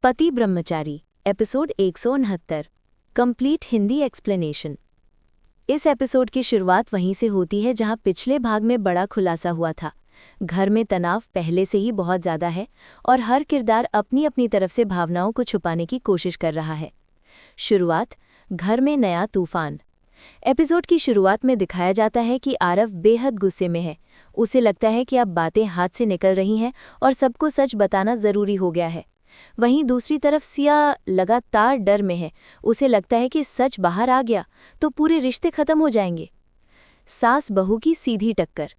पति ब्रह्मचारी episode 169 complete Hindi explanation. इस episode की शुरुआत वहीं से होती है जहां पिछले भाग में बड़ा खुलासा हुआ था। घर में तनाव पहले से ही बहुत ज़्यादा है और हर किरदार अपनी अपनी तरफ से भावनाओं को छुपाने की कोशिश कर रहा है। शुरुआत घर में नया तूफान। एपिसोड की शुरुआत में दिखाया जाता है कि आरव बेहद गुस्से में है। उसे लगता है कि अब बातें हाथ से निकल रही हैं और सबको सच बताना ज़रूरी हो गया है। वहीं दूसरी तरफ सिया लगातार डर में है। उसे लगता है कि सच बाहर आ गया तो पूरे रिश्ते खत्म हो जाएंगे। सास बहू की सीधी टक्कर।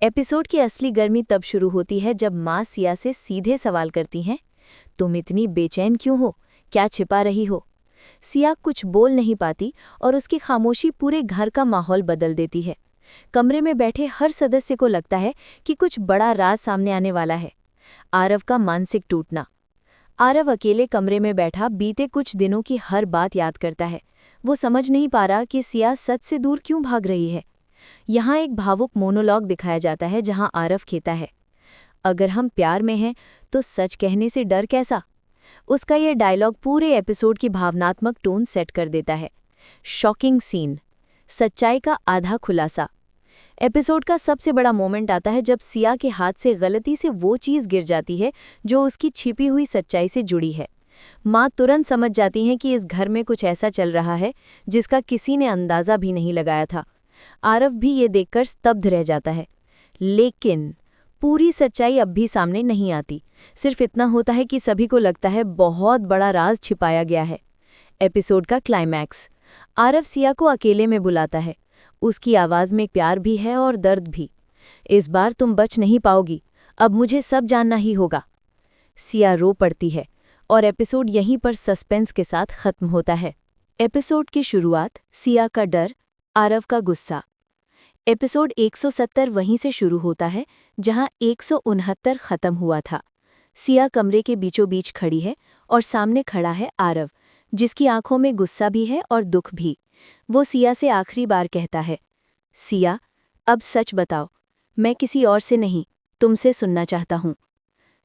एपिसोड की असली गर्मी तब शुरू होती है जब माँ सिया से सीधे सवाल करती हैं, तुम इतनी बेचैन क्यों हो, क्या छिपा रही हो। सिया कुछ बोल नहीं पाती और उसकी खामोशी पूरे घर का माहौल बदल देती है। कमरे में बैठे हर सदस्य को लगता है कि कुछ बड़ा राज सामने आने वाला है। आरव का मानसिक टूटना। आरव अकेले कमरे में बैठा बीते कुछ दिनों की हर बात याद करता है। वो समझ नहीं पा रहा कि सिया सच से दूर क्यों भाग रही है। यहाँ एक भावुक मोनोलॉग दिखाया जाता है जहाँ आरव कहता है, अगर हम प्यार में हैं तो सच कहने से डर कैसा। उसका यह डायलॉग पूरे एपिसोड की भावनात्मक टोन सेट कर देता है। Shocking scene. सच्चाई का आधा खुलासा। एपिसोड का सबसे बड़ा मोमेंट आता है जब सिया के हाथ से गलती से वो चीज़ गिर जाती है जो उसकी छिपी हुई सच्चाई से जुड़ी है। माँ तुरंत समझ जाती हैं कि इस घर में कुछ ऐसा चल रहा है जिसका किसी ने अंदाज़ा भी नहीं लगाया था। आरव भी ये देखकर स्तब्ध रह जाता है। लेकिन पूरी सच्चाई अब भी सामने नहीं आती। सिर्फ इतना होता है कि सभी को लगता है बहुत बड़ा राज छिपाया गया है। एपिसोड का क्लाइमैक्स। आरव सिया को अकेले में बुलाता है। उसकी आवाज़ में प्यार भी है और दर्द भी। इस बार तुम बच नहीं पाओगी, अब मुझे सब जानना ही होगा। सिया रो पड़ती है और एपिसोड यहीं पर सस्पेंस के साथ खत्म होता है। एपिसोड की शुरुआत सिया का डर, आरव का गुस्सा। एपिसोड 170 वहीं से शुरू होता है जहां 169 खत्म हुआ था। सिया कमरे के बीचों बीच खड़ी है और सामने खड़ा है आरव, जिसकी आंखों में गुस्सा भी है और दुख भी। वो सिया से आखिरी बार कहता है, सिया, अब सच बताओ, मैं किसी और से नहीं, तुमसे सुनना चाहता हूँ।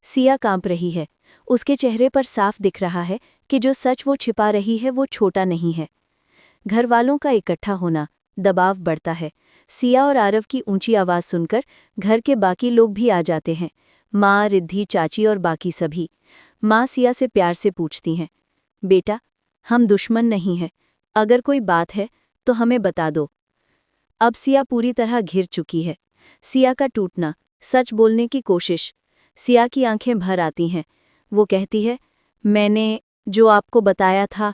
सिया कांप रही है। उसके चेहरे पर साफ दिख रहा है कि जो सच वो छिपा रही है वो छोटा नहीं है। घर वालों का इकट्ठा होना, दबाव बढ़ता है। सिया और आरव की ऊंची आवाज़ सुनकर घर के बाकी लोग भी आ जाते हैं। माँ, रिद्धि, चाची और बाकी सभी। माँ सिया से प्यार से पूछती हैं, बेटा, हम दुश्मन नहीं हैं, अगर कोई बात है तो हमें बता दो। अब सिया पूरी तरह घिर चुकी है। सिया का टूटना, सच बोलने की कोशिश। सिया की आंखें भर आती हैं। वो कहती है, मैंने जो आपको बताया था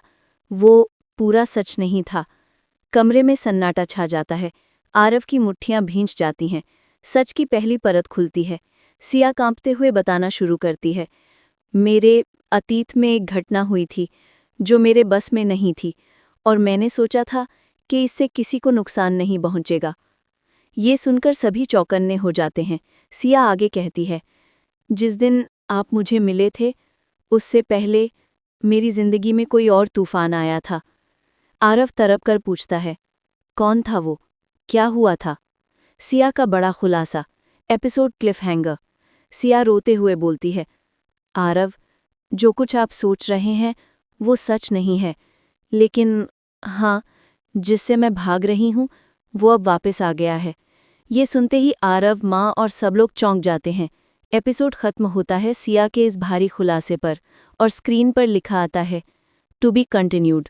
वो पूरा सच नहीं था। कमरे में सन्नाटा छा जाता है। आरव की मुट्ठियां भींच जाती हैं। सच की पहली परत खुलती है। सिया कांपते हुए बताना शुरू करती है, मेरे अतीत में एक घटना हुई थी जो मेरे बस में नहीं थी और मैंने सोचा था कि इससे किसी को नुकसान नहीं पहुंचेगा। ये सुनकर सभी चौकन्ने हो जाते हैं। सिया आगे कहती है, जिस दिन आप मुझे मिले थे उससे पहले मेरी जिंदगी में कोई और तूफान आया था। आरव तड़प कर पूछता है, कौन था वो, क्या हुआ था। सिया का बड़ा खुलासा। एपिसोड क्लिफहैंगर। सिया रोते हुए बोलती है, आरव, जो कुछ आप सोच रहे हैं वो सच नहीं है, लेकिन हाँ, जिससे मैं भाग रही हूँ वो अब वापस आ गया है। ये सुनते ही आरव, माँ और सब लोग चौंक जाते हैं। एपिसोड खत्म होता है सिया के इस भारी खुलासे पर और स्क्रीन पर लिखा आता है, टू बी कंटिन्यूड।